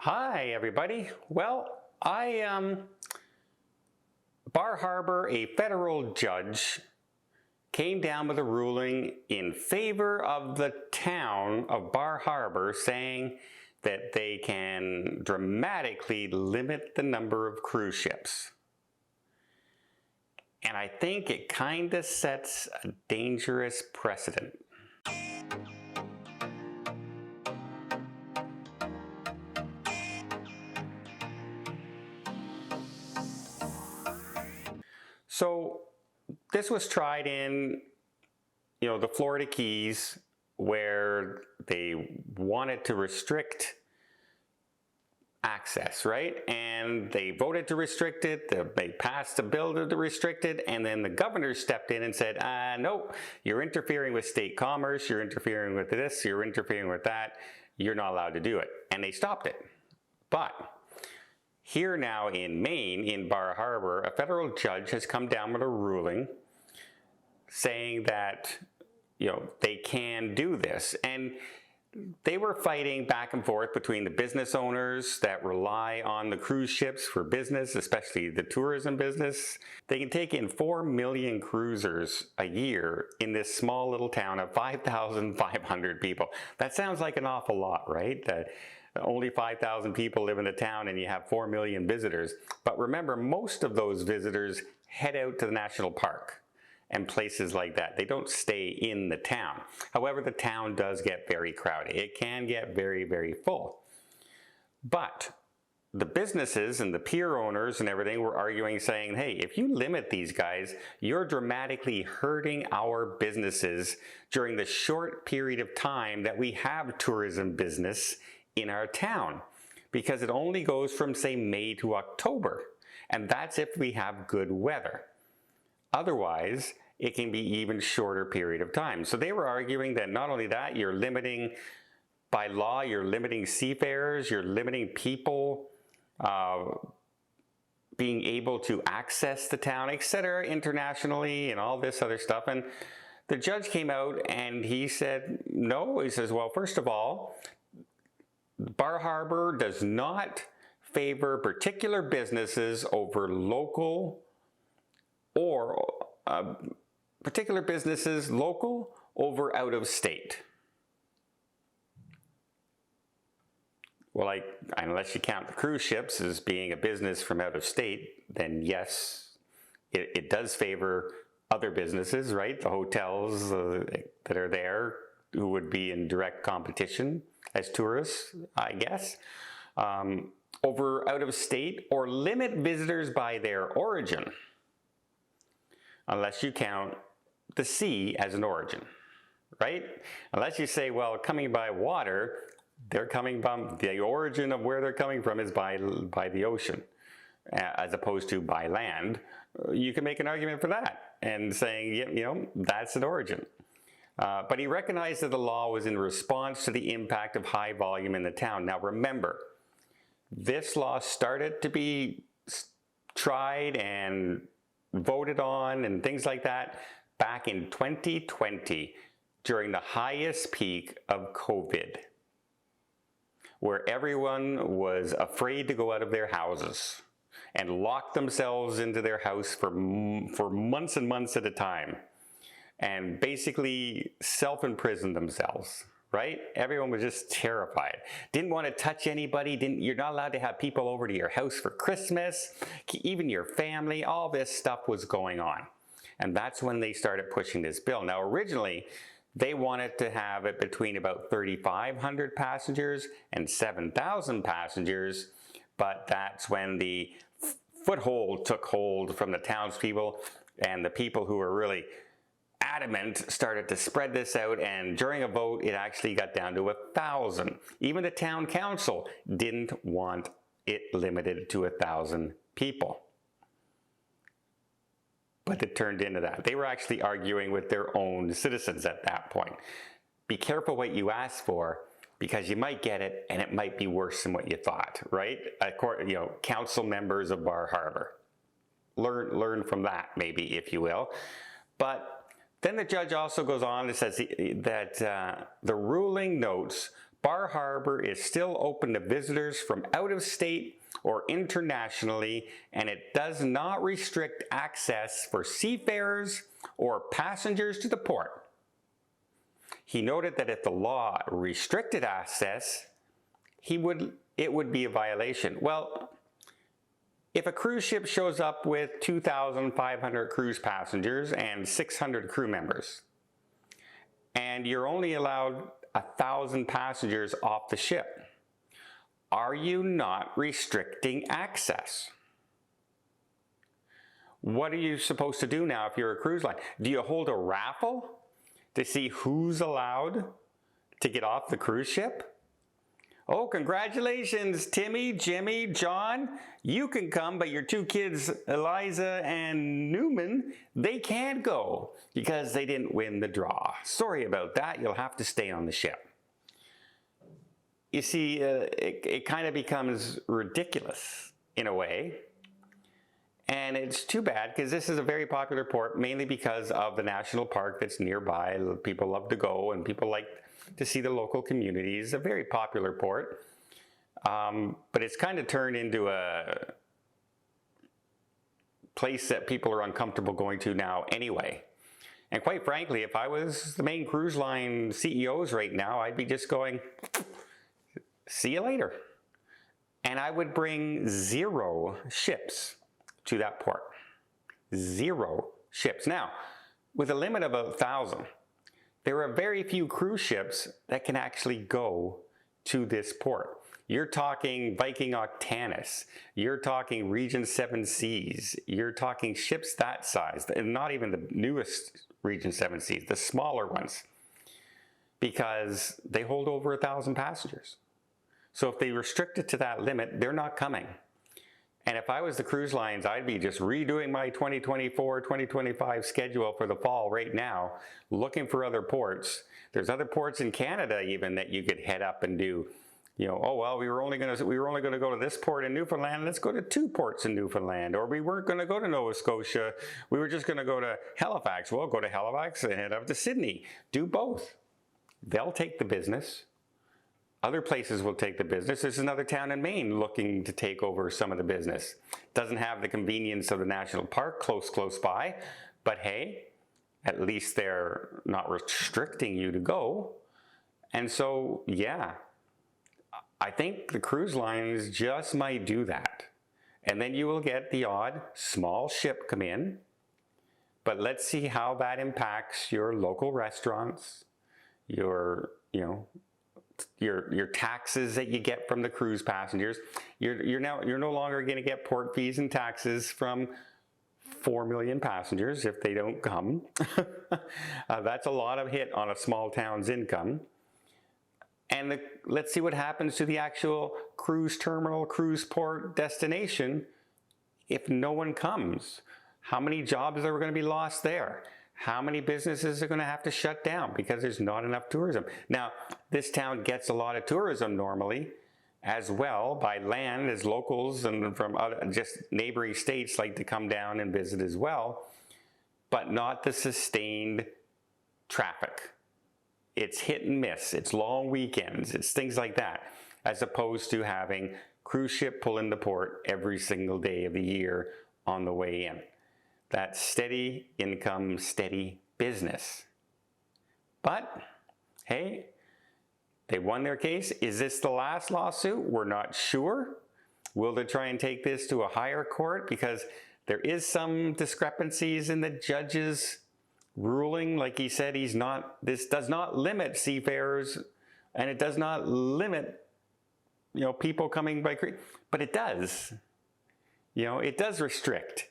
Hi, everybody. Well, Bar Harbor, a federal judge, came down with a ruling in favor of the town of Bar Harbor, saying that they can dramatically limit the number of cruise ships. And I think it kind of sets a dangerous precedent. So this was tried in, the Florida Keys, where they wanted to restrict access, right? And they voted to restrict it. They passed a bill to restrict it, and then the governor stepped in and said, no, you're interfering with state commerce, you're interfering with this, you're interfering with that, you're not allowed to do it. And they stopped it. But here now in Maine, in Bar Harbor, a federal judge has come down with a ruling saying that, they can do this. And they were fighting back and forth between the business owners that rely on the cruise ships for business, especially the tourism business. They can take in 4 million cruisers a year in this small little town of 5,500 people. That sounds like an awful lot, right? Only 5,000 people live in the town and you have 4 million visitors. But remember, most of those visitors head out to the national park and places like that. They don't stay in the town. However, the town does get very crowded. It can get very, very full. But the businesses and the pier owners and everything were arguing, saying, hey, if you limit these guys, you're dramatically hurting our businesses during the short period of time that we have tourism business in our town, because it only goes from, say, May to October, and that's if we have good weather. Otherwise, it can be even shorter period of time. So they were arguing that not only that, you're limiting, by law, you're limiting seafarers, you're limiting people being able to access the town, etc., internationally, and all this other stuff. And the judge came out and he said, no, he says, well, first of all, Bar Harbor does not favor particular businesses over local or particular businesses local over out of state. Well, unless you count the cruise ships as being a business from out of state, then yes, it does favor other businesses, right? The hotels that are there who would be in direct competition as tourists, I guess, over out of state, or limit visitors by their origin, unless you count the sea as an origin, right? Unless you say, well, coming by water, they're coming from, the origin of where they're coming from is by the ocean, as opposed to by land. You can make an argument for that and saying, that's an origin. But he recognized that the law was in response to the impact of high volume in the town. Now remember, this law started to be tried and voted on and things like that back in 2020 during the highest peak of COVID, where everyone was afraid to go out of their houses and lock themselves into their house for months and months at a time, and basically self-imprison themselves, right? Everyone was just terrified. Didn't want to touch anybody. You're not allowed to have people over to your house for Christmas, even your family. All this stuff was going on. And that's when they started pushing this bill. Now, originally, they wanted to have it between about 3,500 passengers and 7,000 passengers, but that's when the foothold took hold from the townspeople, and the people who were really adamant started to spread this out, and during a vote it actually got down to 1,000. Even the town council didn't want it limited to 1,000 people. But it turned into that. They were actually arguing with their own citizens at that point. Be careful what you ask for, because you might get it and it might be worse than what you thought, right? Council members of Bar Harbor. Learn from that, maybe, if you will. But then the judge also goes on and says that the ruling notes Bar Harbor is still open to visitors from out of state or internationally, and it does not restrict access for seafarers or passengers to the port. He noted that if the law restricted access, it would be a violation. Well, if a cruise ship shows up with 2,500 cruise passengers and 600 crew members, and you're only allowed 1,000 passengers off the ship, are you not restricting access? What are you supposed to do now if you're a cruise line? Do you hold a raffle to see who's allowed to get off the cruise ship? Oh, congratulations, Timmy, Jimmy, John. You can come, but your two kids, Eliza and Newman, they can't go because they didn't win the draw. Sorry about that. You'll have to stay on the ship. You see, it kind of becomes ridiculous in a way. And it's too bad because this is a very popular port, mainly because of the national park that's nearby. People love to go and people like to see the local communities. It's a very popular port. But it's kind of turned into a place that people are uncomfortable going to now anyway. And quite frankly, if I was the main cruise line CEOs right now, I'd be just going, see you later. And I would bring 0 ships to that port. 0 ships. Now, with a limit of 1,000, there are very few cruise ships that can actually go to this port. You're talking Viking Octanus, you're talking Region 7 Seas, you're talking ships that size, and not even the newest Region 7 Seas, the smaller ones, because they hold over 1,000 passengers. So if they restrict it to that limit, they're not coming. And if I was the cruise lines, I'd be just redoing my 2024, 2025 schedule for the fall right now, looking for other ports. There's other ports in Canada even that you could head up and do, you know, oh, well, we were only going to go to this port in Newfoundland. Let's go to 2 ports in Newfoundland. Or we weren't going to go to Nova Scotia. We were just going to go to Halifax. Well, go to Halifax and head up to Sydney. Do both. They'll take the business. Other places will take the business. There's another town in Maine looking to take over some of the business. Doesn't have the convenience of the national park close by, but hey, at least they're not restricting you to go. And so, yeah, I think the cruise lines just might do that. And then you will get the odd small ship come in, but let's see how that impacts your local restaurants, your taxes that you get from the cruise passengers. You're no longer going to get port fees and taxes from 4 million passengers if they don't come. That's a lot of hit on a small town's income. And let's see what happens to the actual cruise terminal, cruise port destination if no one comes. How many jobs are going to be lost there? How many businesses are going to have to shut down because there's not enough tourism? Now, this town gets a lot of tourism normally as well by land, as locals and from other, just neighboring states like to come down and visit as well, but not the sustained traffic. It's hit and miss. It's long weekends. It's things like that, as opposed to having cruise ship pull into port every single day of the year on the way in. That steady income, steady business. But, hey, they won their case. Is this the last lawsuit? We're not sure. Will they try and take this to a higher court? Because there is some discrepancies in the judge's ruling. Like he said, this does not limit seafarers, and it does not limit, people coming by cruise, but it does. It does restrict.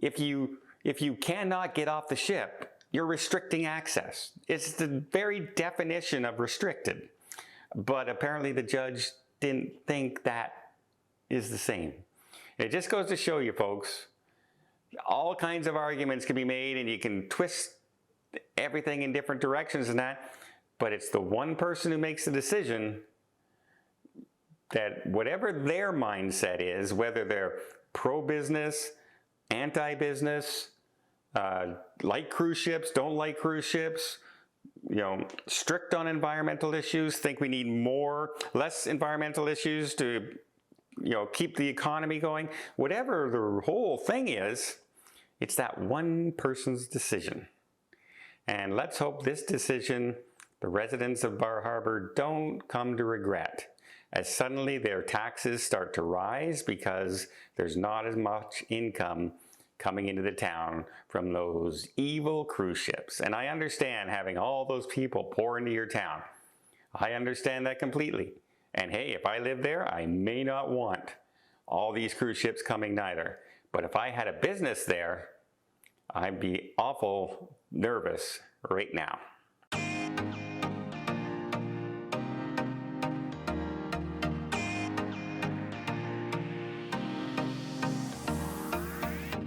If you cannot get off the ship, you're restricting access. It's the very definition of restricted. But apparently the judge didn't think that is the same. It just goes to show you, folks, all kinds of arguments can be made and you can twist everything in different directions and that, but it's the one person who makes the decision that whatever their mindset is, whether they're pro-business, anti-business, like cruise ships, don't like cruise ships, strict on environmental issues, think we need less environmental issues to, keep the economy going. Whatever the whole thing is, it's that one person's decision. And let's hope this decision, the residents of Bar Harbour don't come to regret, as suddenly their taxes start to rise because there's not as much income coming into the town from those evil cruise ships. And I understand having all those people pour into your town. I understand that completely. And hey, if I live there, I may not want all these cruise ships coming neither. But if I had a business there, I'd be awful nervous right now.